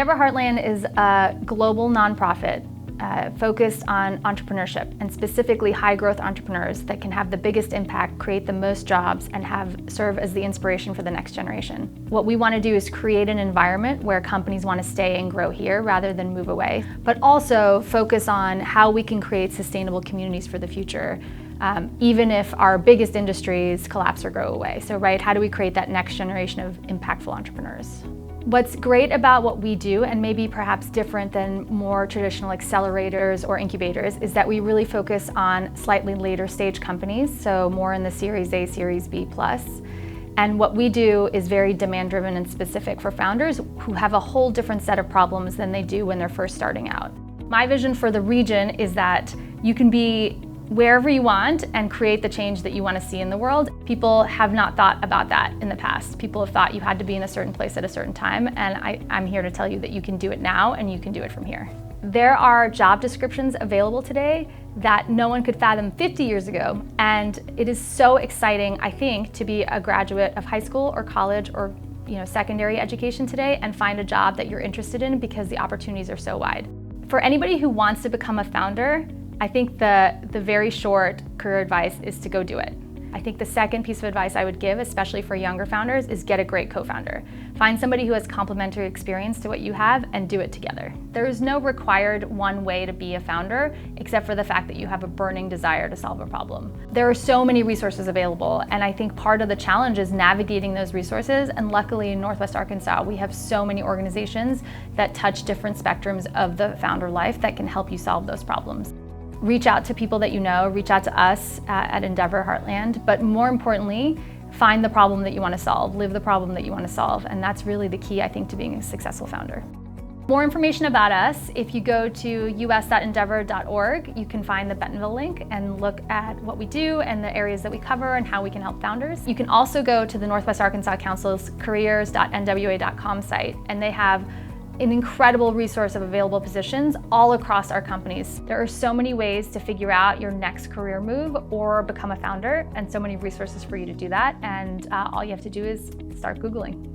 Endeavor Heartland is a global nonprofit focused on entrepreneurship, and specifically high-growth entrepreneurs that can have the biggest impact, create the most jobs, and serve as the inspiration for the next generation. What we want to do is create an environment where companies want to stay and grow here rather than move away, but also focus on how we can create sustainable communities for the future, even if our biggest industries collapse or go away. So, how do we create that next generation of impactful entrepreneurs? What's great about what we do, and maybe perhaps different than more traditional accelerators or incubators, is that we really focus on slightly later stage companies, so more in the Series A, Series B+. And what we do is very demand-driven and specific for founders who have a whole different set of problems than they do when they're first starting out. My vision for the region is that you can be wherever you want and create the change that you want to see in the world. People have not thought about that in the past. People have thought you had to be in a certain place at a certain time, and I'm here to tell you that you can do it now and you can do it from here. There are job descriptions available today that no one could fathom 50 years ago, and it is so exciting, I think, to be a graduate of high school or college or secondary education today and find a job that you're interested in, because the opportunities are so wide. For anybody who wants to become a founder, I think the very short career advice is to go do it. I think the second piece of advice I would give, especially for younger founders, is get a great co-founder. Find somebody who has complementary experience to what you have and do it together. There is no required one way to be a founder, except for the fact that you have a burning desire to solve a problem. There are so many resources available, and I think part of the challenge is navigating those resources, and luckily in Northwest Arkansas, we have so many organizations that touch different spectrums of the founder life that can help you solve those problems. Reach out to people that you know, reach out to us at Endeavor Heartland, but more importantly, find the problem that you want to solve, live the problem that you want to solve, and that's really the key, I think, to being a successful founder. More information about us, if you go to us.endeavor.org, you can find the Bentonville link and look at what we do and the areas that we cover and how we can help founders. You can also go to the Northwest Arkansas Council's careers.nwa.com site, and they have an incredible resource of available positions all across our companies. There are so many ways to figure out your next career move or become a founder, and so many resources for you to do that, and all you have to do is start Googling.